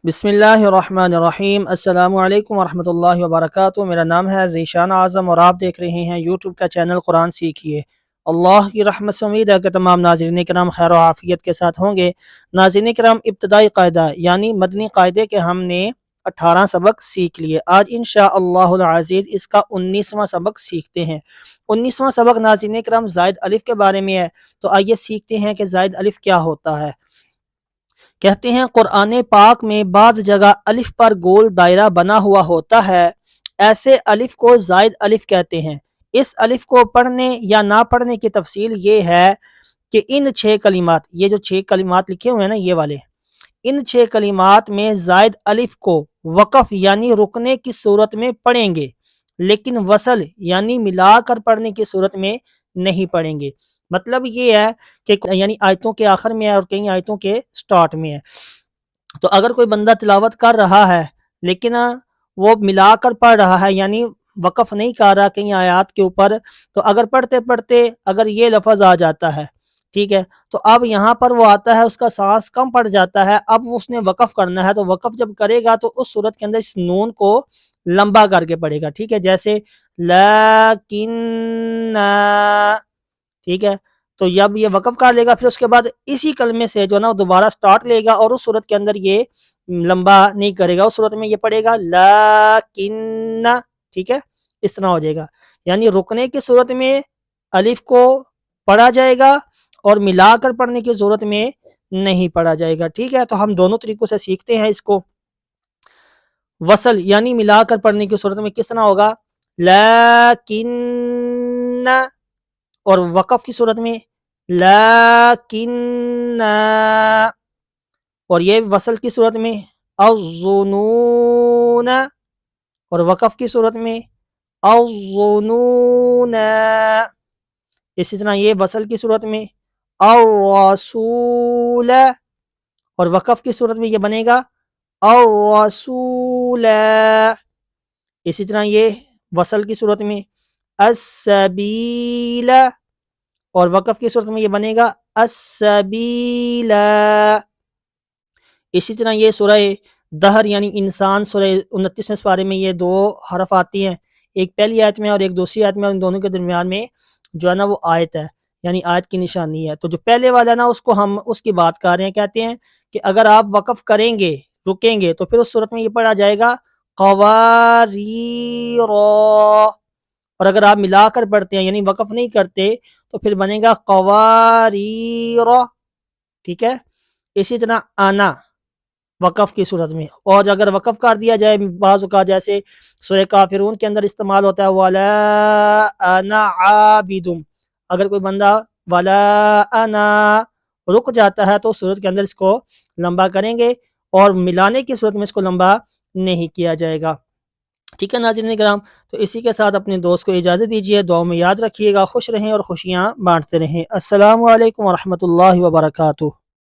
بسم اللہ الرحمن الرحیم۔ السلام علیکم ورحمۃ اللہ وبرکاتہ۔ میرا نام ہے ذیشان اعظم اور آپ دیکھ رہے ہیں یوٹیوب کا چینل قرآن سیکھیے۔ اللہ کی رحمت سے امید ہے کہ تمام ناظرین کرام خیر و عافیت کے ساتھ ہوں گے۔ ناظرین کرام، ابتدائی قاعدہ یعنی مدنی قاعدے کے ہم نے 18 سبق سیکھ لیے۔ آج انشاءاللہ العزیز اس کا 19واں سبق سیکھتے ہیں۔ 19واں سبق ناظرین کرام زائد الف کے بارے میں ہے، تو آئیے سیکھتے ہیں کہ زائد الف کیا ہوتا ہے۔ کہتے ہیں قرآن پاک میں بعض جگہ الف پر گول دائرہ بنا ہوا ہوتا ہے، ایسے الف کو زائد الف کہتے ہیں۔ اس الف کو پڑھنے یا نہ پڑھنے کی تفصیل یہ ہے کہ ان 6 کلمات، یہ جو 6 کلمات لکھے ہوئے ہیں نا یہ والے، ان 6 کلمات میں زائد الف کو وقف یعنی رکنے کی صورت میں پڑھیں گے، لیکن وصل یعنی ملا کر پڑھنے کی صورت میں نہیں پڑھیں گے۔ مطلب یہ ہے کہ یعنی آیتوں کے آخر میں ہے اور کئی آیتوں کے سٹارٹ میں ہے۔ تو اگر کوئی بندہ تلاوت کر رہا ہے لیکن وہ ملا کر پڑھ رہا ہے یعنی وقف نہیں کر رہا کئی آیات کے اوپر، تو اگر پڑھتے پڑھتے اگر یہ لفظ آ جاتا ہے، ٹھیک ہے، تو اب یہاں پر وہ آتا ہے، اس کا سانس کم پڑ جاتا ہے، اب اس نے وقف کرنا ہے، تو وقف جب کرے گا تو اس صورت کے اندر اس نون کو لمبا کر کے پڑھے گا، ٹھیک ہے، جیسے لیکن، ٹھیک ہے، تو جب یہ وقف کر لے گا پھر اس کے بعد اسی کلمے سے جو نا وہ دوبارہ سٹارٹ لے گا اور اس صورت کے اندر یہ لمبا نہیں کرے گا، اس صورت میں یہ پڑھے گا لیکن، ٹھیک ہے، اس طرح ہو جائے گا، یعنی رکنے کی صورت میں الف کو پڑھا جائے گا اور ملا کر پڑھنے کی صورت میں نہیں پڑھا جائے گا، ٹھیک ہے۔ تو ہم دونوں طریقوں سے سیکھتے ہیں اس کو۔ وصل یعنی ملا کر پڑھنے کی صورت میں کس طرح ہوگا، لیکن، اور وقف کی صورت میں لیکن، اور یہ وصل کی صورت میں الظنون، اور وقف کی صورت میں الظنون، اسی طرح یہ وصل کی صورت میں الرسول، اور وقف کی صورت میں یہ بنے گا الرسول، اسی طرح یہ وصل کی صورت میں السبیل، اور وقف کی صورت میں یہ بنے گا السبیل۔ اسی طرح یہ سورہ دہر یعنی انسان سورہ 29ویں پارے میں یہ 2 حرف آتی ہیں، ایک پہلی آیت میں اور ایک دوسری آیت میں، اور ان دونوں کے درمیان میں جو ہے نا وہ آیت ہے، یعنی آیت کی نشانی ہے۔ تو جو پہلے والا نا اس کو ہم اس کی بات کر رہے ہیں، کہتے ہیں کہ اگر آپ وقف کریں گے، رکیں گے، تو پھر اس صورت میں یہ پڑھا جائے گا قواریر، اور اگر آپ ملا کر پڑھتے ہیں یعنی وقف نہیں کرتے تو پھر بنے گا قواریر، ٹھیک ہے۔ اسی طرح آنا وقف کی صورت میں، اور اگر وقف کر دیا جائے بعض اوقات جیسے سورہ کافرون کے اندر استعمال ہوتا ہے وَلَا أَنَا عَابِدٌ، اگر کوئی بندہ وَلَا أَنَا رک جاتا ہے تو صورت کے اندر اس کو لمبا کریں گے، اور ملانے کی صورت میں اس کو لمبا نہیں کیا جائے گا، ٹھیک ہے ناظرین کرام۔ تو اسی کے ساتھ اپنے دوست کو اجازت دیجیے، دعاؤں میں یاد رکھیے گا، خوش رہیں اور خوشیاں بانٹتے رہیں۔ السلام علیکم ورحمۃ اللہ وبرکاتہ۔